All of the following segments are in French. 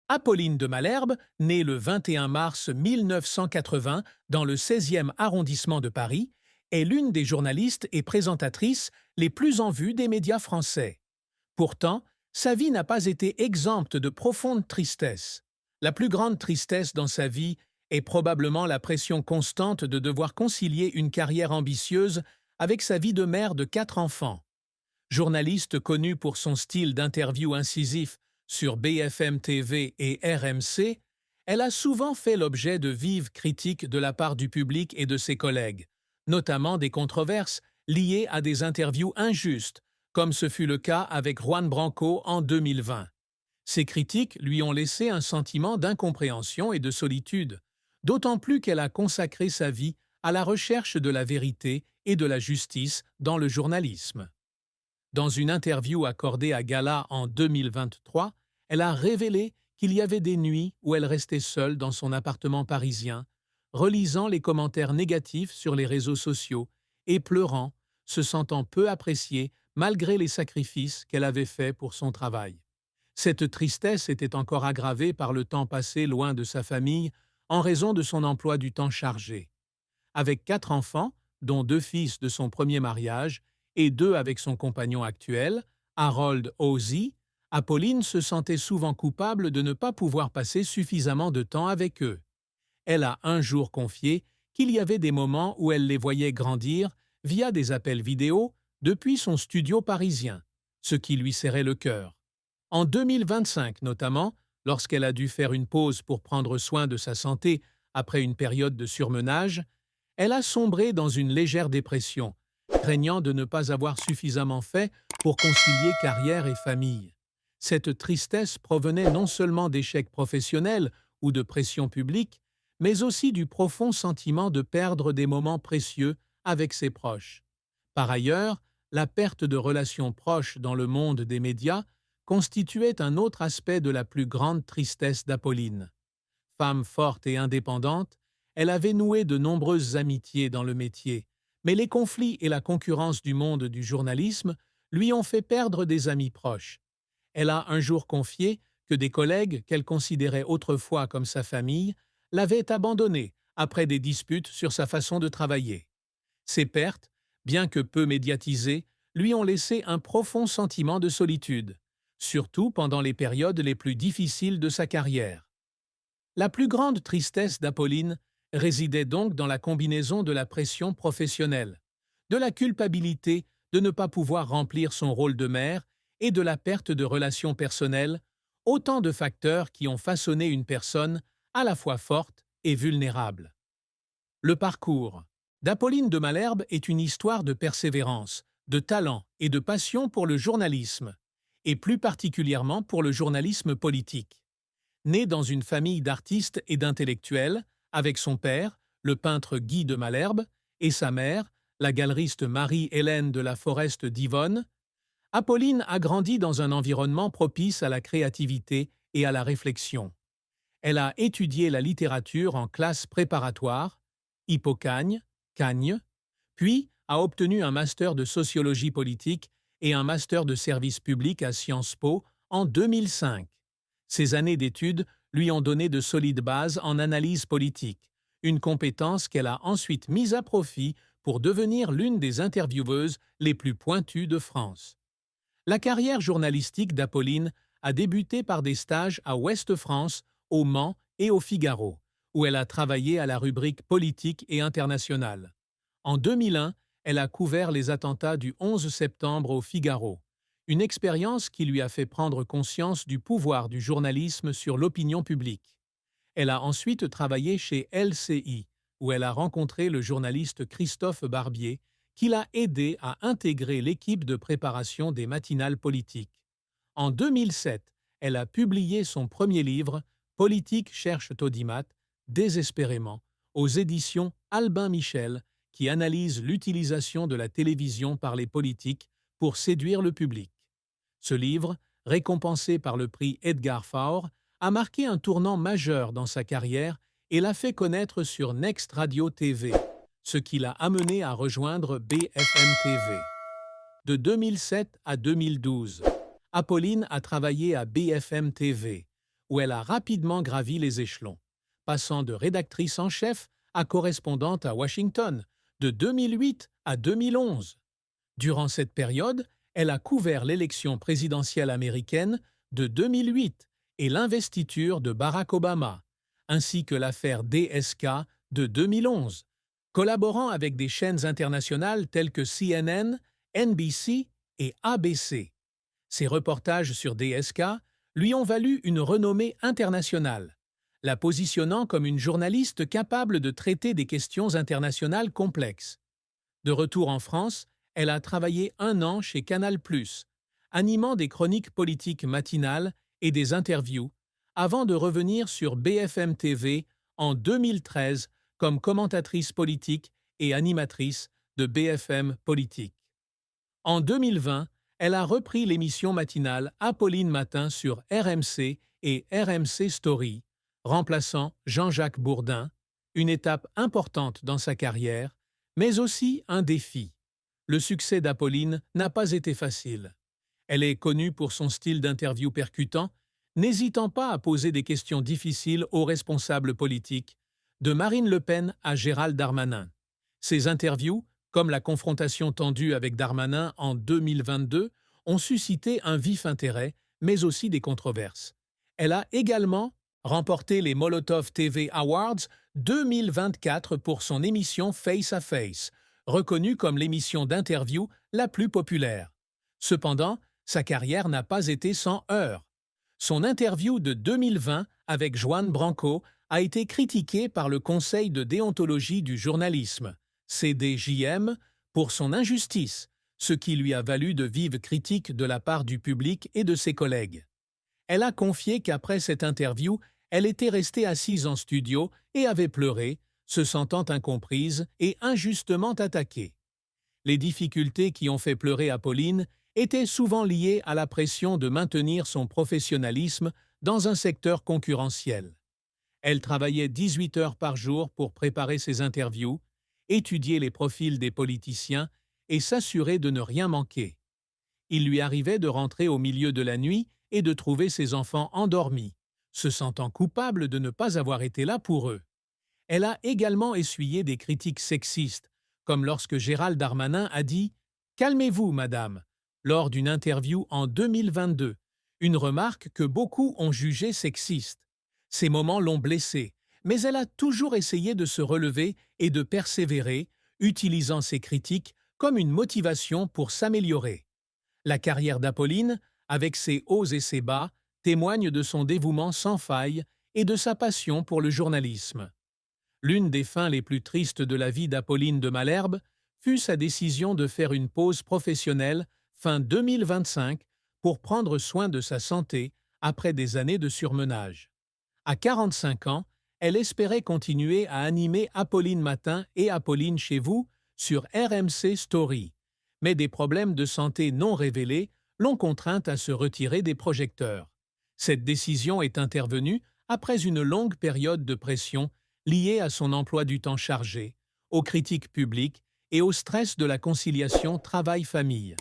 Apolline de Malherbe, née le 21 mars 1980 dans le 16e arrondissement de Paris, est l'une des journalistes et présentatrices les plus en vue des médias français. Pourtant, sa vie n'a pas été exempte de profonde tristesse. La plus grande tristesse dans sa vie est probablement la pression constante de devoir concilier une carrière ambitieuse avec sa vie de mère de 4 enfants. Journaliste connue pour son style d'interview incisif sur BFM TV et RMC, elle a souvent fait l'objet de vives critiques de la part du public et de ses collègues, notamment des controverses liées à des interviews injustes, comme ce fut le cas avec Juan Branco en 2020. Ces critiques lui ont laissé un sentiment d'incompréhension et de solitude, d'autant plus qu'elle a consacré sa vie à la recherche de la vérité et de la justice dans le journalisme. Dans une interview accordée à Gala en 2023, elle a révélé qu'il y avait des nuits où elle restait seule dans son appartement parisien, relisant les commentaires négatifs sur les réseaux sociaux et pleurant, se sentant peu appréciée malgré les sacrifices qu'elle avait faits pour son travail. Cette tristesse était encore aggravée par le temps passé loin de sa famille en raison de son emploi du temps chargé. Avec 4 enfants, dont 2 fils de son premier mariage et 2 avec son compagnon actuel, Harold Ozzie, Apolline se sentait souvent coupable de ne pas pouvoir passer suffisamment de temps avec eux. Elle a un jour confié qu'il y avait des moments où elle les voyait grandir via des appels vidéo depuis son studio parisien, ce qui lui serrait le cœur. En 2025 notamment, lorsqu'elle a dû faire une pause pour prendre soin de sa santé après une période de surmenage, elle a sombré dans une légère dépression, craignant de ne pas avoir suffisamment fait pour concilier carrière et famille. Cette tristesse provenait non seulement d'échecs professionnels ou de pression publique, mais aussi du profond sentiment de perdre des moments précieux avec ses proches. Par ailleurs, la perte de relations proches dans le monde des médias constituait un autre aspect de la plus grande tristesse d'Apolline. Femme forte et indépendante, elle avait noué de nombreuses amitiés dans le métier, mais les conflits et la concurrence du monde du journalisme lui ont fait perdre des amis proches. Elle a un jour confié que des collègues qu'elle considérait autrefois comme sa famille l'avaient abandonnée après des disputes sur sa façon de travailler. Ces pertes, bien que peu médiatisées, lui ont laissé un profond sentiment de solitude, surtout pendant les périodes les plus difficiles de sa carrière. La plus grande tristesse d'Apolline résidait donc dans la combinaison de la pression professionnelle, de la culpabilité de ne pas pouvoir remplir son rôle de mère et de la perte de relations personnelles, autant de facteurs qui ont façonné une personne à la fois forte et vulnérable. Le parcours d'Apolline de Malherbe est une histoire de persévérance, de talent et de passion pour le journalisme, et plus particulièrement pour le journalisme politique. Née dans une famille d'artistes et d'intellectuels, avec son père, le peintre Guy de Malherbe, et sa mère, la galeriste Marie-Hélène de la Forest d'Yvonne, Apolline a grandi dans un environnement propice à la créativité et à la réflexion. Elle a étudié la littérature en classe préparatoire, Hippocagne, Cagne, puis a obtenu un master de sociologie politique et un master de service public à Sciences Po en 2005. Ces années d'études lui ont donné de solides bases en analyse politique, une compétence qu'elle a ensuite mise à profit pour devenir l'une des intervieweuses les plus pointues de France. La carrière journalistique d'Apolline a débuté par des stages à Ouest France, au Mans et au Figaro, où elle a travaillé à la rubrique politique et internationale. En 2001, elle a couvert les attentats du 11 septembre au Figaro, une expérience qui lui a fait prendre conscience du pouvoir du journalisme sur l'opinion publique. Elle a ensuite travaillé chez LCI, où elle a rencontré le journaliste Christophe Barbier, qui l'a aidé à intégrer l'équipe de préparation des matinales politiques. En 2007, elle a publié son premier livre, Politique cherche Audimat, désespérément, aux éditions Albin Michel, qui analyse l'utilisation de la télévision par les politiques pour séduire le public. Ce livre, récompensé par le prix Edgar Faure, a marqué un tournant majeur dans sa carrière et l'a fait connaître sur Next Radio TV, ce qui l'a amené à rejoindre BFM TV. De 2007 à 2012, Apolline a travaillé à BFM TV, où elle a rapidement gravi les échelons, passant de rédactrice en chef à correspondante à Washington, de 2008 à 2011. Durant cette période, elle a couvert l'élection présidentielle américaine de 2008 et l'investiture de Barack Obama, ainsi que l'affaire DSK de 2011, collaborant avec des chaînes internationales telles que CNN, NBC et ABC. Ses reportages sur DSK lui ont valu une renommée internationale, la positionnant comme une journaliste capable de traiter des questions internationales complexes. De retour en France, elle a travaillé 1 an chez Canal+, animant des chroniques politiques matinales et des interviews, avant de revenir sur BFM TV en 2013 comme commentatrice politique et animatrice de BFM Politique. En 2020, elle a repris l'émission matinale Apolline Matin sur RMC et RMC Story, remplaçant Jean-Jacques Bourdin, une étape importante dans sa carrière, mais aussi un défi. Le succès d'Apolline n'a pas été facile. Elle est connue pour son style d'interview percutant, n'hésitant pas à poser des questions difficiles aux responsables politiques, de Marine Le Pen à Gérald Darmanin. Ses interviews, comme la confrontation tendue avec Darmanin en 2022, ont suscité un vif intérêt, mais aussi des controverses. Elle a également remporté les Molotov TV Awards 2024 pour son émission Face à Face, reconnue comme l'émission d'interview la plus populaire. Cependant, sa carrière n'a pas été sans heurts. Son interview de 2020 avec Joan Branco a été critiquée par le Conseil de déontologie du journalisme, CDJM, pour son injustice, ce qui lui a valu de vives critiques de la part du public et de ses collègues. Elle a confié qu'après cette interview, elle était restée assise en studio et avait pleuré, se sentant incomprise et injustement attaquée. Les difficultés qui ont fait pleurer Apolline étaient souvent liées à la pression de maintenir son professionnalisme dans un secteur concurrentiel. Elle travaillait 18 heures par jour pour préparer ses interviews, étudier les profils des politiciens et s'assurer de ne rien manquer. Il lui arrivait de rentrer au milieu de la nuit et de trouver ses enfants endormis, se sentant coupable de ne pas avoir été là pour eux. Elle a également essuyé des critiques sexistes, comme lorsque Gérald Darmanin a dit « Calmez-vous, madame » lors d'une interview en 2022, une remarque que beaucoup ont jugée sexiste. Ces moments l'ont blessée, mais elle a toujours essayé de se relever et de persévérer, utilisant ses critiques comme une motivation pour s'améliorer. La carrière d'Apolline, avec ses hauts et ses bas, témoigne de son dévouement sans faille et de sa passion pour le journalisme. L'une des fins les plus tristes de la vie d'Apolline de Malherbe fut sa décision de faire une pause professionnelle fin 2025 pour prendre soin de sa santé après des années de surmenage. À 45 ans, elle espérait continuer à animer Apolline Matin et Apolline chez vous sur RMC Story, mais des problèmes de santé non révélés l'ont contrainte à se retirer des projecteurs. Cette décision est intervenue après une longue période de pression liée à son emploi du temps chargé, aux critiques publiques et au stress de la conciliation travail-famille.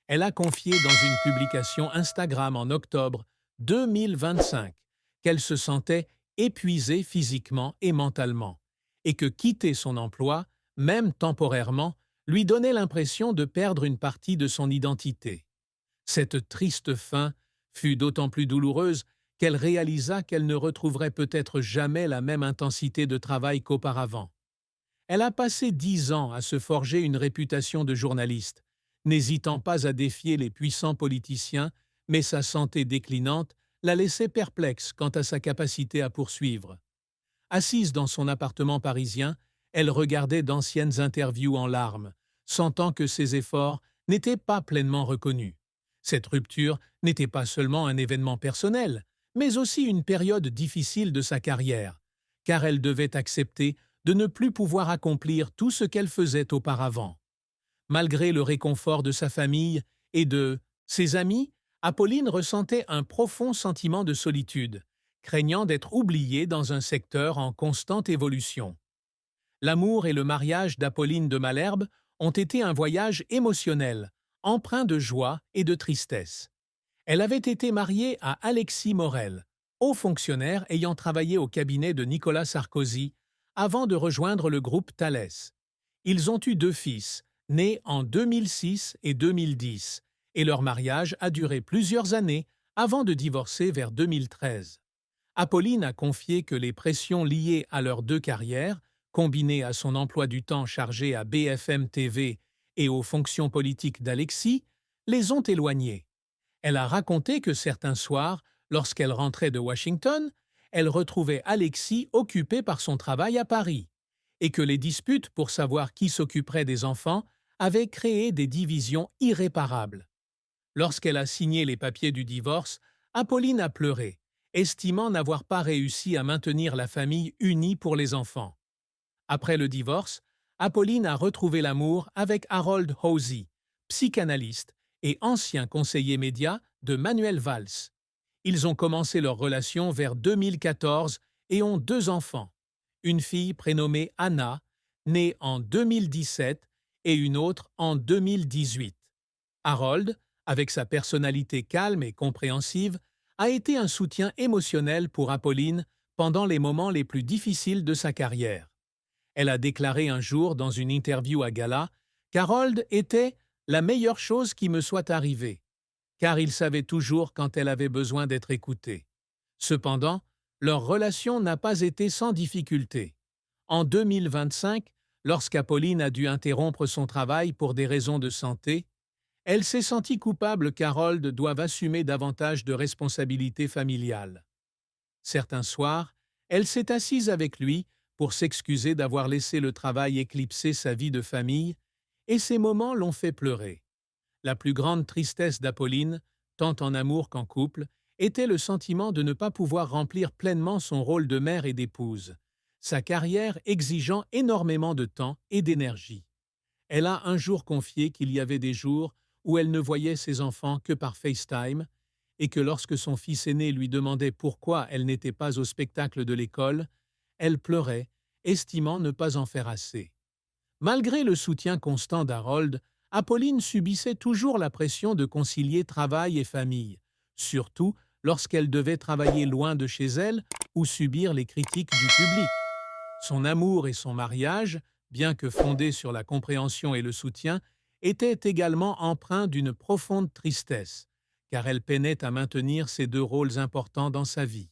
Elle a confié dans une publication Instagram en octobre 2025 qu'elle se sentait épuisée physiquement et mentalement, et que quitter son emploi, même temporairement, lui donnait l'impression de perdre une partie de son identité. Cette triste fin fut d'autant plus douloureuse qu'elle réalisa qu'elle ne retrouverait peut-être jamais la même intensité de travail qu'auparavant. Elle a passé 10 ans à se forger une réputation de journaliste, n'hésitant pas à défier les puissants politiciens, mais sa santé déclinante la laissait perplexe quant à sa capacité à poursuivre. Assise dans son appartement parisien, elle regardait d'anciennes interviews en larmes, sentant que ses efforts n'étaient pas pleinement reconnus. Cette rupture n'était pas seulement un événement personnel, mais aussi une période difficile de sa carrière, car elle devait accepter de ne plus pouvoir accomplir tout ce qu'elle faisait auparavant. Malgré le réconfort de sa famille et de ses amis, Apolline ressentait un profond sentiment de solitude, craignant d'être oubliée dans un secteur en constante évolution. L'amour et le mariage d'Apolline de Malherbe ont été un voyage émotionnel, empreint de joie et de tristesse. Elle avait été mariée à Alexis Morel, haut fonctionnaire ayant travaillé au cabinet de Nicolas Sarkozy avant de rejoindre le groupe Thales. Ils ont eu 2 fils, nés en 2006 et 2010, et leur mariage a duré plusieurs années avant de divorcer vers 2013. Apolline a confié que les pressions liées à leurs 2 carrières, combinées à son emploi du temps chargé à BFM TV et aux fonctions politiques d'Alexis, les ont éloignés. Elle a raconté que certains soirs, lorsqu'elle rentrait de Washington, elle retrouvait Alexis occupé par son travail à Paris, et que les disputes pour savoir qui s'occuperait des enfants avaient créé des divisions irréparables. Lorsqu'elle a signé les papiers du divorce, Apolline a pleuré, estimant n'avoir pas réussi à maintenir la famille unie pour les enfants. Après le divorce, Apolline a retrouvé l'amour avec Harold Hosie, psychanalyste et ancien conseiller média de Manuel Valls. Ils ont commencé leur relation vers 2014 et ont 2 enfants, une fille prénommée Anna, née en 2017, et une autre en 2018. Harold, avec sa personnalité calme et compréhensive, a été un soutien émotionnel pour Apolline pendant les moments les plus difficiles de sa carrière. Elle a déclaré un jour dans une interview à Gala qu'Harold était « la meilleure chose qui me soit arrivée », car il savait toujours quand elle avait besoin d'être écoutée. Cependant, leur relation n'a pas été sans difficulté. En 2025, lorsqu'Apolline a dû interrompre son travail pour des raisons de santé, elle s'est sentie coupable qu'Harold doive assumer davantage de responsabilités familiales. Certains soirs, elle s'est assise avec lui pour s'excuser d'avoir laissé le travail éclipser sa vie de famille, et ces moments l'ont fait pleurer. La plus grande tristesse d'Apolline, tant en amour qu'en couple, était le sentiment de ne pas pouvoir remplir pleinement son rôle de mère et d'épouse, sa carrière exigeant énormément de temps et d'énergie. Elle a un jour confié qu'il y avait des jours où elle ne voyait ses enfants que par FaceTime et que lorsque son fils aîné lui demandait pourquoi elle n'était pas au spectacle de l'école, elle pleurait, estimant ne pas en faire assez. Malgré le soutien constant d'Harold, Apolline subissait toujours la pression de concilier travail et famille, surtout lorsqu'elle devait travailler loin de chez elle ou subir les critiques du public. Son amour et son mariage, bien que fondés sur la compréhension et le soutien, étaient également empreints d'une profonde tristesse, car elle peinait à maintenir ces 2 rôles importants dans sa vie.